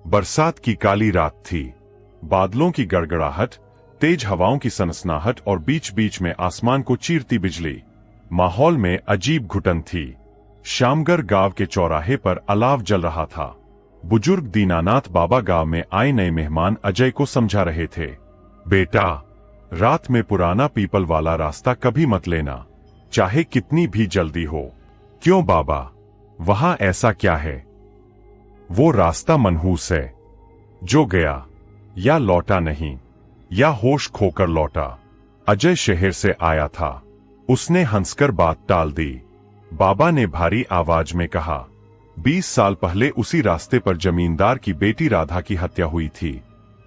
बरसात की काली रात थी। बादलों की गड़गड़ाहट, तेज हवाओं की सनसनाहट और बीच बीच में आसमान को चीरती बिजली। माहौल में अजीब घुटन थी। शामगर गांव के चौराहे पर अलाव जल रहा था। बुजुर्ग दीनानाथ बाबा गांव में आए नए मेहमान अजय को समझा रहे थे। बेटा, रात में पुराना पीपल वाला रास्ता कभी मत लेना, चाहे कितनी भी जल्दी हो। क्यों बाबा, वहां ऐसा क्या है? वो रास्ता मनहूस है। जो गया या लौटा नहीं, या होश खोकर लौटा। अजय शहर से आया था। उसने हंसकर बात टाल दी। बाबा ने भारी आवाज में कहा, 20 साल पहले उसी रास्ते पर जमींदार की बेटी राधा की हत्या हुई थी।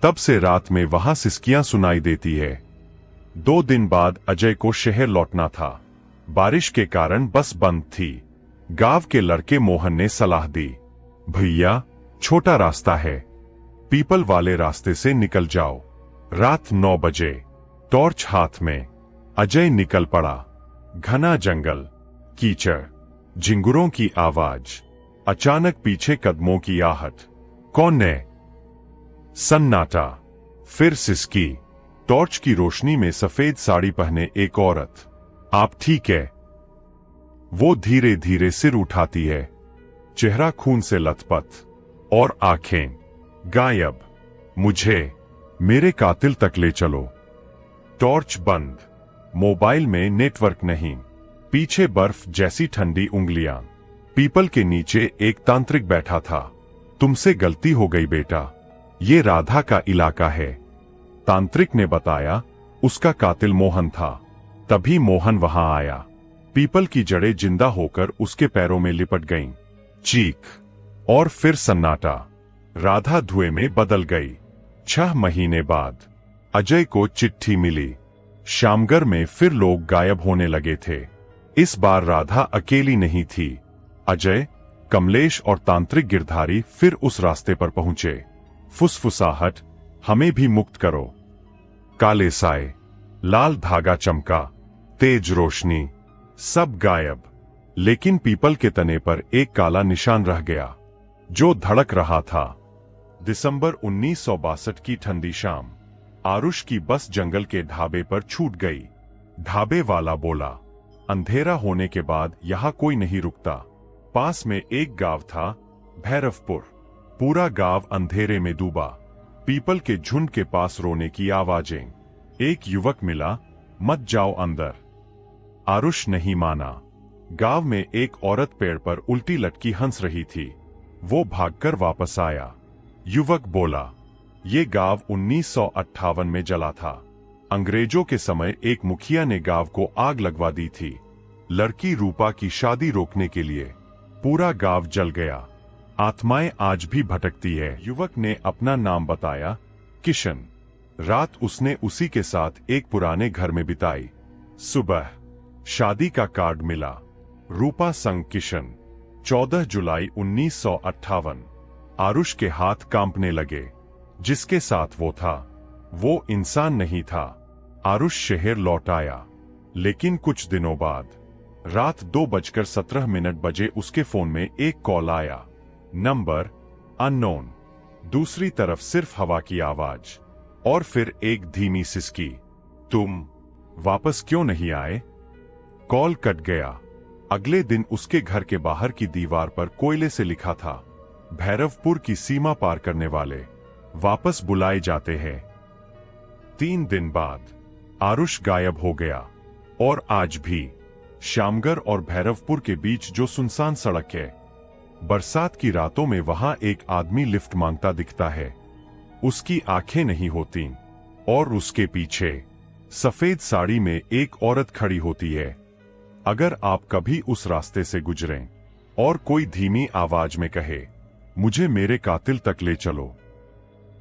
तब से रात में वहां सिसकियां सुनाई देती है। 2 दिन बाद अजय को शहर लौटना था। बारिश के कारण बस बंद थी। गांव के लड़के मोहन ने सलाह दी, भैया, छोटा रास्ता है, पीपल वाले रास्ते से निकल जाओ। रात 9 बजे, टॉर्च हाथ में, अजय निकल पड़ा। घना जंगल, कीचड़, झिंगुरों की आवाज, अचानक पीछे कदमों की आहट। कौन है? सन्नाटा, फिर सिसकी। टॉर्च की रोशनी में सफेद साड़ी पहने एक औरत। आप ठीक है? वो धीरे धीरे सिर उठाती है। चेहरा खून से लथपथ और आंखें गायब। मुझे मेरे कातिल तक ले चलो। टॉर्च बंद, मोबाइल में नेटवर्क नहीं, पीछे बर्फ जैसी ठंडी उंगलियां। पीपल के नीचे एक तांत्रिक बैठा था। तुमसे गलती हो गई बेटा, ये राधा का इलाका है। तांत्रिक ने बताया, उसका कातिल मोहन था। तभी मोहन वहां आया। पीपल की जड़ें जिंदा होकर उसके पैरों में लिपट गईं। चीख और फिर सन्नाटा। राधा धुएं में बदल गई। 6 महीने बाद अजय को चिट्ठी मिली। शामगर में फिर लोग गायब होने लगे थे। इस बार राधा अकेली नहीं थी। अजय, कमलेश और तांत्रिक गिरधारी फिर उस रास्ते पर पहुंचे। फुसफुसाहट, हमें भी मुक्त करो। काले साए, लाल धागा चमका, तेज रोशनी, सब गायब। लेकिन पीपल के तने पर एक काला निशान रह गया, जो धड़क रहा था। दिसंबर 1962 की ठंडी शाम। आरुष की बस जंगल के ढाबे पर छूट गई। ढाबे वाला बोला, अंधेरा होने के बाद यहां कोई नहीं रुकता। पास में एक गांव था, भैरवपुर। पूरा गांव अंधेरे में डूबा। पीपल के झुंड के पास रोने की आवाजें। एक युवक मिला, मत जाओ अंदर। आरुष नहीं माना। गांव में एक औरत पेड़ पर उल्टी लटकी हंस रही थी। वो भागकर वापस आया। युवक बोला, ये गांव 1958 में जला था। अंग्रेजों के समय एक मुखिया ने गांव को आग लगवा दी थी। लड़की रूपा की शादी रोकने के लिए पूरा गांव जल गया। आत्माएं आज भी भटकती है। युवक ने अपना नाम बताया, किशन। रात उसने उसी के साथ एक पुराने घर में बिताई। सुबह शादी का कार्ड मिला, रूपा संग किशन। 14 जुलाई 1958। आरुष के हाथ कांपने लगे। जिसके साथ वो था, वो इंसान नहीं था। आरुष शहर लौट आया। लेकिन कुछ दिनों बाद रात 2:17 बजे उसके फोन में एक कॉल आया। Number unknown. दूसरी तरफ सिर्फ हवा की आवाज और फिर एक धीमी सिसकी, तुम वापस क्यों नहीं आए? कॉल कट गया। अगले दिन उसके घर के बाहर की दीवार पर कोयले से लिखा था, भैरवपुर की सीमा पार करने वाले वापस बुलाए जाते हैं। 3 दिन बाद आरुष गायब हो गया। और आज भी शामगर और भैरवपुर के बीच जो सुनसान सड़क है, बरसात की रातों में वहां एक आदमी लिफ्ट मांगता दिखता है। उसकी आंखें नहीं होती और उसके पीछे सफेद साड़ी में एक औरत खड़ी होती है। अगर आप कभी उस रास्ते से गुजरें और कोई धीमी आवाज में कहे, मुझे मेरे कातिल तक ले चलो,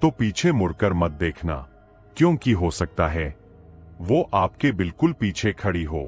तो पीछे मुड़कर मत देखना, क्योंकि हो सकता है वो आपके बिल्कुल पीछे खड़ी हो।